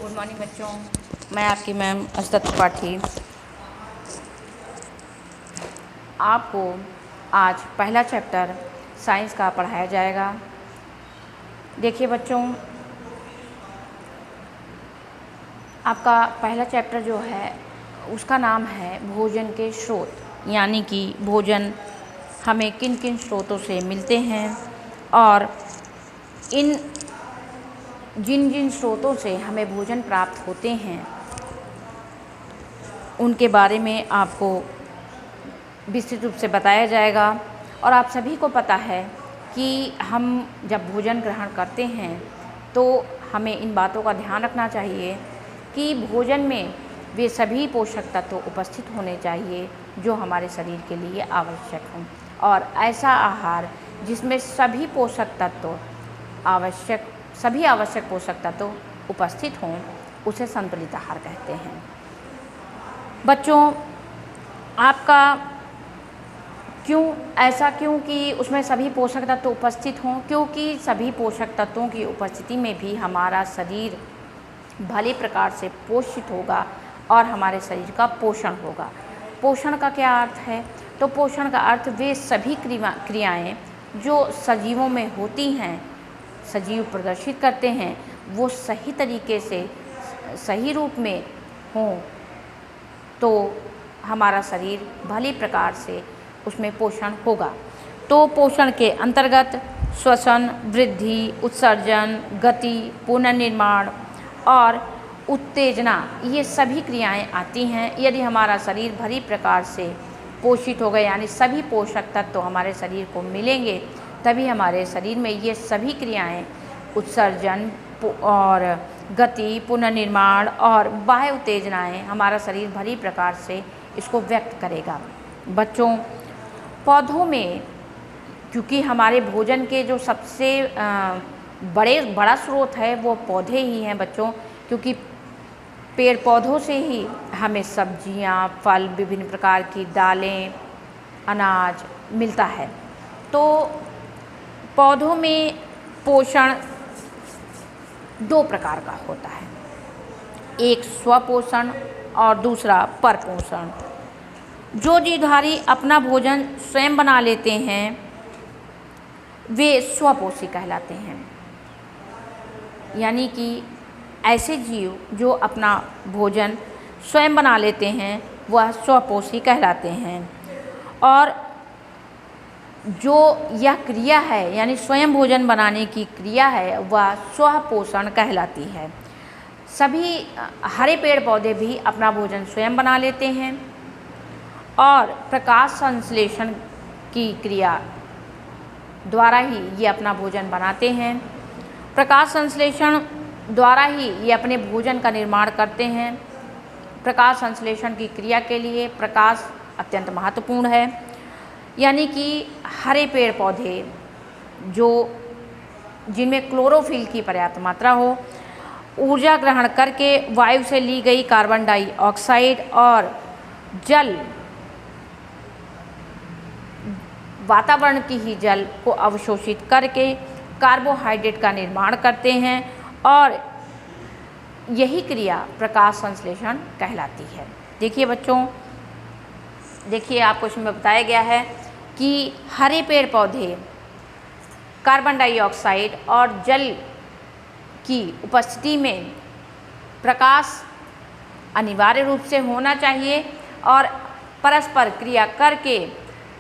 Good morning बच्चों, मैं आपकी मैम असदत त्रिपाठी आपको आज पहला चैप्टर साइंस का पढ़ाया जाएगा। देखिए बच्चों, आपका पहला चैप्टर जो है उसका नाम है भोजन के स्रोत, यानी कि भोजन हमें किन किन स्रोतों से मिलते हैं और इन जिन जिन स्रोतों से हमें भोजन प्राप्त होते हैं उनके बारे में आपको विस्तृत रूप से बताया जाएगा। और आप सभी को पता है कि हम जब भोजन ग्रहण करते हैं तो हमें इन बातों का ध्यान रखना चाहिए कि भोजन में वे सभी पोषक तत्व उपस्थित होने चाहिए जो हमारे शरीर के लिए आवश्यक हों, और ऐसा आहार जिसमें सभी आवश्यक पोषक तत्व उपस्थित हों उसे संतुलित आहार कहते हैं। बच्चों, आपका क्यों कि उसमें सभी पोषक तत्व उपस्थित हों, क्योंकि सभी पोषक तत्वों की उपस्थिति में भी हमारा शरीर भले प्रकार से पोषित होगा और हमारे शरीर का पोषण होगा। पोषण का क्या अर्थ है? तो पोषण का अर्थ वे सभी क्रियाएं जो सजीवों में होती हैं, सजीव प्रदर्शित करते हैं, वो सही तरीके से सही रूप में हों तो हमारा शरीर भली प्रकार से उसमें पोषण होगा। तो पोषण के अंतर्गत श्वसन, वृद्धि, उत्सर्जन, गति, पुनर्निर्माण और उत्तेजना, ये सभी क्रियाएं आती हैं। यदि हमारा शरीर भली प्रकार से पोषित होगा, यानी सभी पोषक तत्व हमारे शरीर को मिलेंगे, तभी हमारे शरीर में ये सभी क्रियाएं उत्सर्जन और गति, पुनर्निर्माण और बाह्य उत्तेजनाएं हमारा शरीर भली प्रकार से इसको व्यक्त करेगा। बच्चों, पौधों में क्योंकि हमारे भोजन के जो सबसे बड़ा स्रोत है वो पौधे ही हैं बच्चों, क्योंकि पेड़ पौधों से ही हमें सब्जियां, फल, विभिन्न प्रकार की दालें, अनाज मिलता है। तो पौधों में पोषण दो प्रकार का होता है, एक स्वपोषण और दूसरा परपोषण। जो जीवधारी अपना भोजन स्वयं बना लेते हैं वे स्वपोषी कहलाते हैं, यानी कि ऐसे जीव जो अपना भोजन स्वयं बना लेते हैं वह स्वपोषी कहलाते हैं। और जो यह क्रिया है, यानी स्वयं भोजन बनाने की क्रिया है, वह स्वपोषण कहलाती है। सभी हरे पेड़ पौधे भी अपना भोजन स्वयं बना लेते हैं और प्रकाश संश्लेषण की क्रिया द्वारा ही ये अपना भोजन बनाते हैं। प्रकाश संश्लेषण द्वारा ही ये अपने भोजन का निर्माण करते हैं। प्रकाश संश्लेषण की क्रिया के लिए प्रकाश अत्यंत महत्वपूर्ण है, यानी कि हरे पेड़ पौधे जिनमें क्लोरोफिल की पर्याप्त मात्रा हो, ऊर्जा ग्रहण करके वायु से ली गई कार्बन डाइऑक्साइड और जल, वातावरण की ही जल को अवशोषित करके कार्बोहाइड्रेट का निर्माण करते हैं, और यही क्रिया प्रकाश संश्लेषण कहलाती है। देखिए बच्चों, आपको इसमें बताया गया है कि हरे पेड़ पौधे कार्बन डाइऑक्साइड और जल की उपस्थिति में प्रकाश अनिवार्य रूप से होना चाहिए और परस्पर क्रिया करके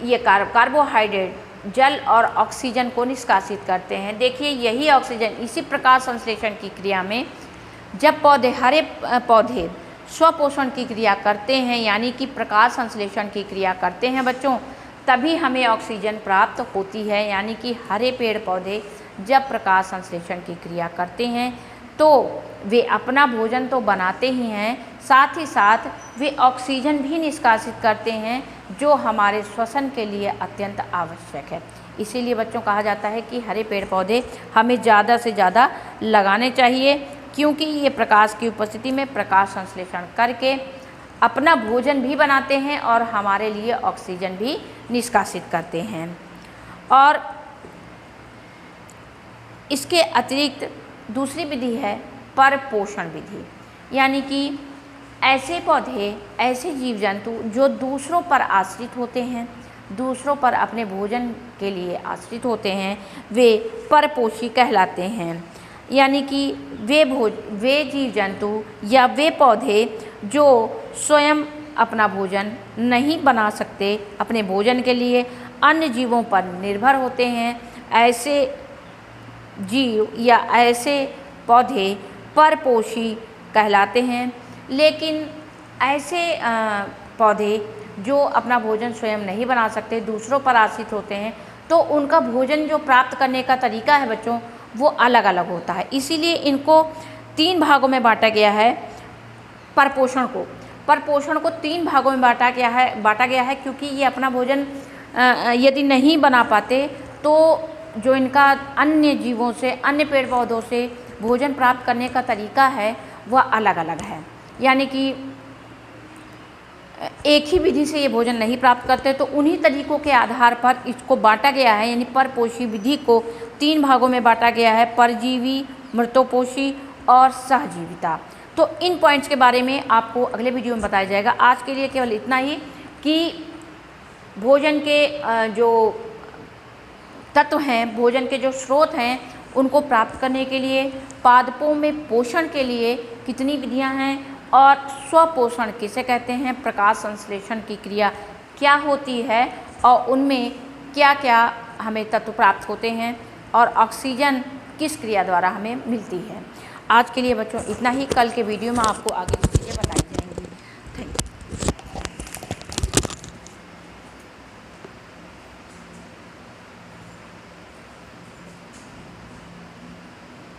ये कार्बोहाइड्रेट जल और ऑक्सीजन को निष्कासित करते हैं। देखिए, यही ऑक्सीजन इसी प्रकाश संश्लेषण की क्रिया में जब हरे पौधे स्वपोषण की क्रिया करते हैं, यानी कि प्रकाश संश्लेषण की क्रिया करते हैं बच्चों, तभी हमें ऑक्सीजन प्राप्त होती है। यानी कि हरे पेड़ पौधे जब प्रकाश संश्लेषण की क्रिया करते हैं तो वे अपना भोजन तो बनाते ही हैं, साथ ही साथ वे ऑक्सीजन भी निष्कासित करते हैं जो हमारे श्वसन के लिए अत्यंत आवश्यक है। इसीलिए बच्चों कहा जाता है कि हरे पेड़ पौधे हमें ज़्यादा से ज़्यादा लगाने चाहिए, क्योंकि ये प्रकाश की उपस्थिति में प्रकाश संश्लेषण करके अपना भोजन भी बनाते हैं और हमारे लिए ऑक्सीजन भी निष्कासित करते हैं। और इसके अतिरिक्त दूसरी विधि है परपोषण विधि। यानी कि ऐसे पौधे, ऐसे जीव जंतु जो दूसरों पर आश्रित होते हैं, दूसरों पर अपने भोजन के लिए आश्रित होते हैं, वे परपोषी कहलाते हैं। यानी कि वे जीव जंतु या वे पौधे जो स्वयं अपना भोजन नहीं बना सकते, अपने भोजन के लिए अन्य जीवों पर निर्भर होते हैं, ऐसे जीव या ऐसे पौधे परपोषी कहलाते हैं। लेकिन ऐसे पौधे जो अपना भोजन स्वयं नहीं बना सकते, दूसरों पर आश्रित होते हैं, तो उनका भोजन जो प्राप्त करने का तरीका है बच्चों, वो अलग अलग होता है। इसीलिए इनको 3 भागों में बांटा गया है। परपोषण को 3 भागों में बांटा गया है क्योंकि ये अपना भोजन यदि नहीं बना पाते तो जो इनका अन्य जीवों से, अन्य पेड़ पौधों से भोजन प्राप्त करने का तरीका है वह अलग अलग है। यानी कि एक ही विधि से ये भोजन नहीं प्राप्त करते, तो उन्हीं तरीकों के आधार पर इसको बांटा गया है। यानी परपोषी विधि को 3 भागों में बांटा गया है, परजीवी, मृतोपोषी और सहजीविता। तो इन पॉइंट्स के बारे में आपको अगले वीडियो में बताया जाएगा। आज के लिए केवल इतना ही कि भोजन के जो तत्व हैं, भोजन के जो स्रोत हैं, उनको प्राप्त करने के लिए पादपों में पोषण के लिए कितनी विधियां हैं, और स्वपोषण किसे कहते हैं, प्रकाश संश्लेषण की क्रिया क्या होती है और उनमें क्या क्या हमें तत्व प्राप्त होते हैं, और ऑक्सीजन किस क्रिया द्वारा हमें मिलती है। आज के लिए बच्चों इतना ही। कल के वीडियो में आपको आगे